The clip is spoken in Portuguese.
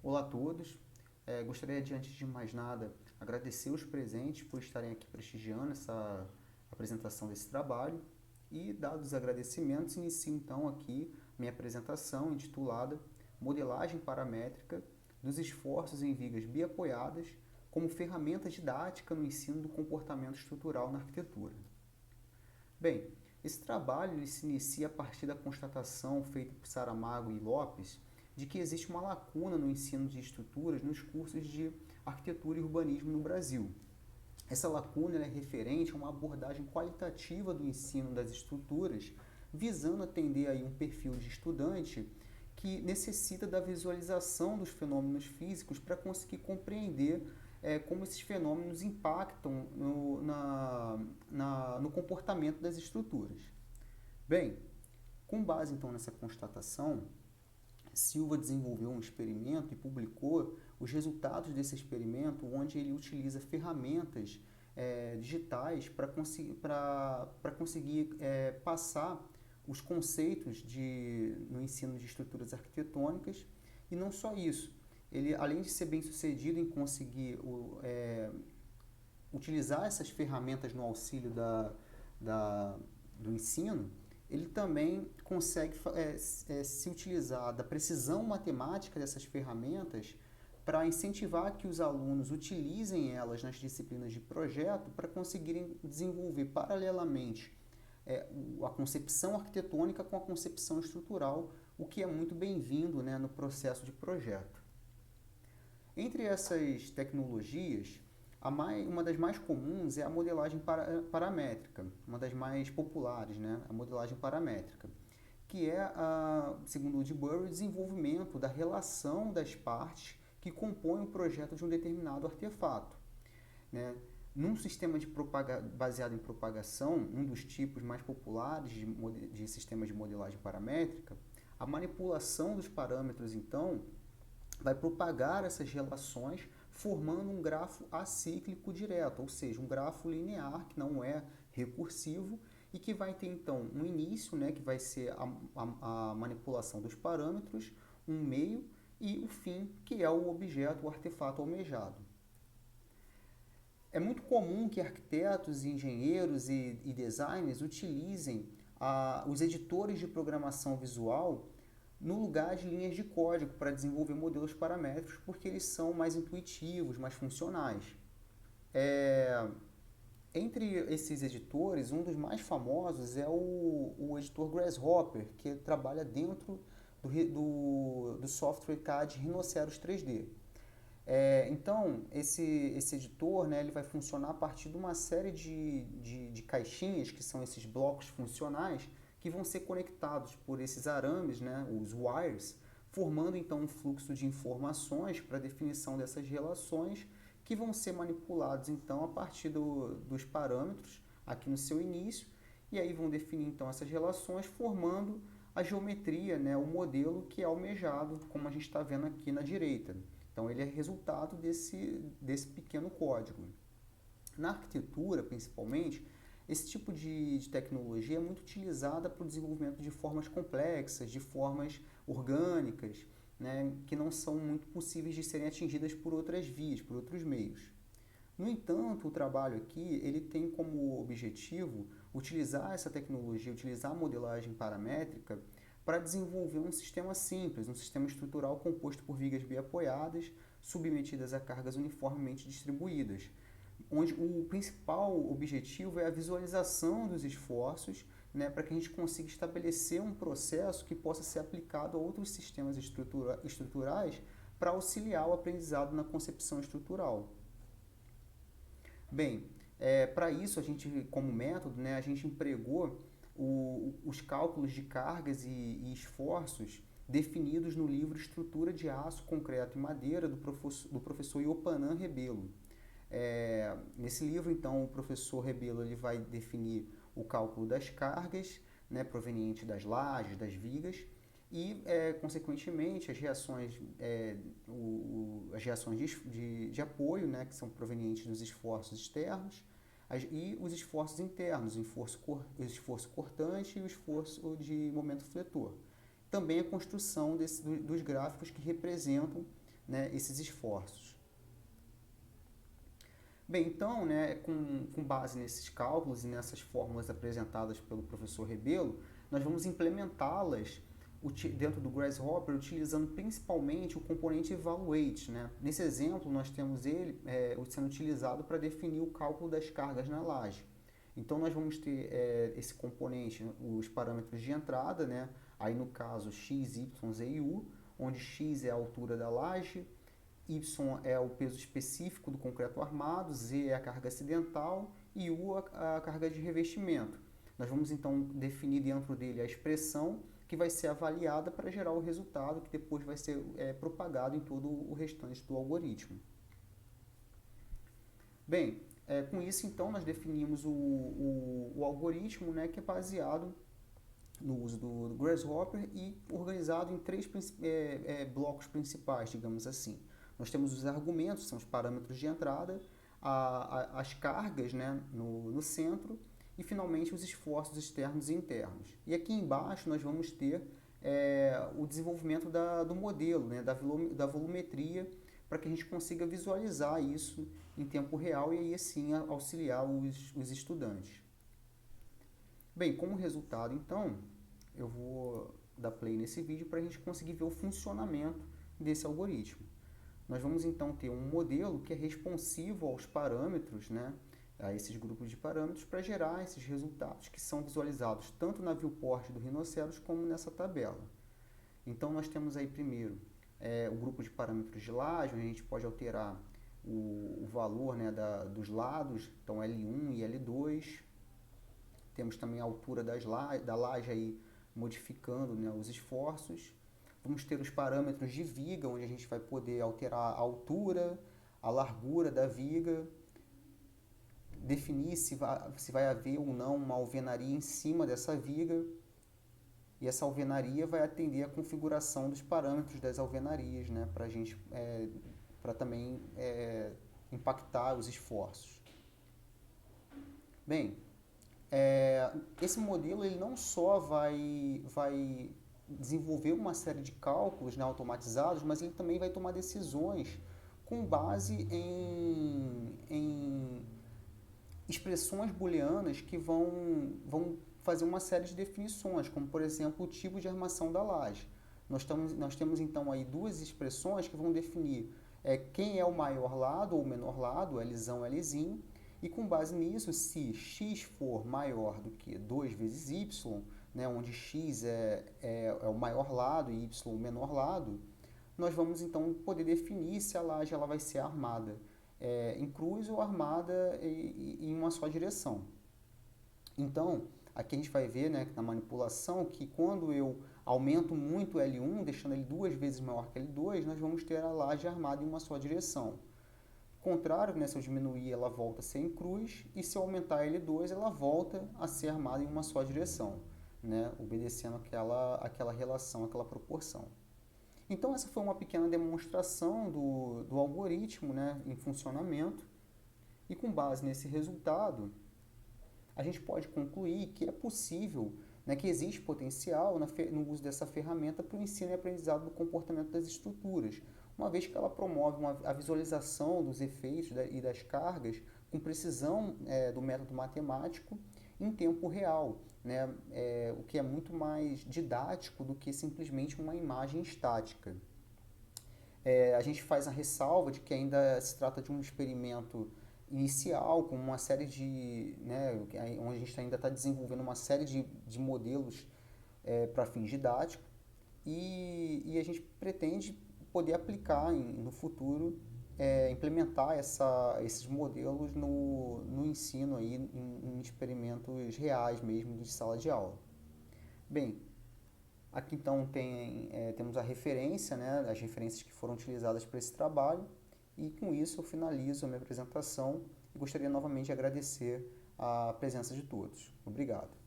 Olá a todos. Gostaria de, antes de mais nada, agradecer os presentes por estarem aqui prestigiando essa apresentação desse trabalho e, dados os agradecimentos, inicio então aqui minha apresentação intitulada Modelagem Paramétrica dos esforços em vigas biapoiadas como ferramenta didática no ensino do comportamento estrutural na arquitetura. Bem, esse trabalho ele se inicia a partir da constatação feita por Saramago e Lopes de que existe uma lacuna no ensino de estruturas nos cursos de arquitetura e urbanismo no Brasil. Essa lacuna é referente a uma abordagem qualitativa do ensino das estruturas, visando atender aí um perfil de estudante que necessita da visualização dos fenômenos físicos para conseguir compreender como esses fenômenos impactam no comportamento das estruturas. Bem, com base então nessa constatação, Silva desenvolveu um experimento e publicou os resultados desse experimento, onde ele utiliza ferramentas digitais para conseguir passar os conceitos no ensino de estruturas arquitetônicas. E não só isso, ele, além de ser bem sucedido em conseguir utilizar essas ferramentas no auxílio do ensino, ele também consegue se utilizar da precisão matemática dessas ferramentas para incentivar que os alunos utilizem elas nas disciplinas de projeto para conseguirem desenvolver paralelamente a concepção arquitetônica com a concepção estrutural, o que é muito bem-vindo, né, no processo de projeto. Entre essas tecnologias, uma das mais comuns é a modelagem paramétrica, uma das mais populares, né? A modelagem paramétrica, que é, segundo Woodbury, o desenvolvimento da relação das partes que compõem o projeto de um determinado artefato, né? Num sistema baseado em propagação, um dos tipos mais populares de sistemas de modelagem paramétrica, a manipulação dos parâmetros, então, vai propagar essas relações formando um grafo acíclico direto, ou seja, um grafo linear que não é recursivo e que vai ter então um início, né, que vai ser a manipulação dos parâmetros, um meio e o fim, que é o objeto, o artefato almejado. É muito comum que arquitetos, engenheiros e designers utilizem os editores de programação visual no lugar de linhas de código para desenvolver modelos paramétricos, porque eles são mais intuitivos, mais funcionais. Entre esses editores, um dos mais famosos é o editor Grasshopper, que trabalha dentro do software CAD Rhinoceros 3D. Então, esse editor, né, ele vai funcionar a partir de uma série de caixinhas, que são esses blocos funcionais, que vão ser conectados por esses arames, né, os wires, formando então um fluxo de informações para a definição dessas relações, que vão ser manipulados então a partir dos parâmetros aqui no seu início, e aí vão definir então essas relações, formando a geometria, né, o modelo que é almejado, como a gente está vendo aqui na direita. Então ele é resultado desse pequeno código. Na arquitetura, principalmente, esse tipo de tecnologia é muito utilizada para o desenvolvimento de formas complexas, de formas orgânicas, né, que não são muito possíveis de serem atingidas por outras vias, por outros meios. No entanto, o trabalho aqui ele tem como objetivo utilizar essa tecnologia, utilizar a modelagem paramétrica para desenvolver um sistema simples, um sistema estrutural composto por vigas biapoiadas, submetidas a cargas uniformemente distribuídas, onde o principal objetivo é a visualização dos esforços, né, para que a gente consiga estabelecer um processo que possa ser aplicado a outros sistemas estruturais para auxiliar o aprendizado na concepção estrutural. Bem, para isso, a gente, como método, né, a gente empregou os cálculos de cargas e esforços definidos no livro Estrutura de Aço, Concreto e Madeira, do professor Iopanã Rebelo. Nesse livro, então, o professor Rebelo ele vai definir o cálculo das cargas, né, provenientes das lajes, das vigas, e, consequentemente, as reações de apoio, né, que são provenientes dos esforços externos, e os esforços internos, o esforço cortante e o esforço de momento fletor. Também a construção dos gráficos que representam, né, esses esforços. Bem, então, né, com base nesses cálculos e nessas fórmulas apresentadas pelo professor Rebelo, nós vamos implementá-las dentro do Grasshopper utilizando principalmente o componente evaluate, né? Nesse exemplo, nós temos ele sendo utilizado para definir o cálculo das cargas na laje. Então, nós vamos ter esse componente, os parâmetros de entrada, né? Aí, no caso, x, y, z e u, onde x é a altura da laje, y é o peso específico do concreto armado, z é a carga acidental e u a carga de revestimento. Nós vamos, então, definir dentro dele a expressão que vai ser avaliada para gerar o resultado que depois vai ser propagado em todo o restante do algoritmo. Bem, com isso, então, nós definimos o algoritmo, né, que é baseado no uso do Grasshopper e organizado em três blocos principais, digamos assim. Nós temos os argumentos, são os parâmetros de entrada, as cargas, né, no centro e, finalmente, os esforços externos e internos. E aqui embaixo nós vamos ter o desenvolvimento do modelo, né, da volumetria, para que a gente consiga visualizar isso em tempo real e aí sim auxiliar os estudantes. Bem, como resultado, então, eu vou dar play nesse vídeo para a gente conseguir ver o funcionamento desse algoritmo. Nós vamos então ter um modelo que é responsivo aos parâmetros, né, a esses grupos de parâmetros, para gerar esses resultados que são visualizados tanto na viewport do Rhinoceros como nessa tabela. Então, nós temos aí primeiro o grupo de parâmetros de laje, onde a gente pode alterar o valor, né, dos lados, então L1 e L2. Temos também a altura da laje aí, modificando, né, os esforços. Vamos ter os parâmetros de viga, onde a gente vai poder alterar a altura, a largura da viga, definir se vai haver ou não uma alvenaria em cima dessa viga, e essa alvenaria vai atender a configuração dos parâmetros das alvenarias, né, para também impactar os esforços. Bem, esse modelo ele não só vai desenvolver uma série de cálculos, né, automatizados, mas ele também vai tomar decisões com base em expressões booleanas que vão fazer uma série de definições, como, por exemplo, o tipo de armação da laje. Nós temos, então, aí duas expressões que vão definir quem é o maior lado ou o menor lado, Lzão, Lzinho, e com base nisso, se x for maior do que 2 vezes y, né, onde x é o maior lado e y o menor lado, nós vamos então poder definir se a laje ela vai ser armada em cruz ou armada em uma só direção. Então, aqui a gente vai ver, né, na manipulação que quando eu aumento muito L1, deixando ele 2 vezes maior que L2, nós vamos ter a laje armada em uma só direção. Contrário, né, se eu diminuir, ela volta a ser em cruz, e se eu aumentar L2, ela volta a ser armada em uma só direção, né, obedecendo aquela relação, aquela proporção. Então, essa foi uma pequena demonstração do algoritmo, né, em funcionamento, e com base nesse resultado, a gente pode concluir que é possível, né, que existe potencial no uso dessa ferramenta para o ensino e aprendizado do comportamento das estruturas, uma vez que ela promove a visualização dos efeitos e das cargas com precisão do método matemático em tempo real, né, o que é muito mais didático do que simplesmente uma imagem estática. A gente faz a ressalva de que ainda se trata de um experimento inicial, com uma série de, né, onde a gente ainda está desenvolvendo uma série de modelos para fins didáticos, e a gente pretende poder aplicar no futuro, implementar esses modelos no ensino aí, em experimentos reais mesmo de sala de aula. Bem, aqui então temos a referência, né, as referências que foram utilizadas para esse trabalho, e com isso eu finalizo a minha apresentação e gostaria novamente de agradecer a presença de todos. Obrigado.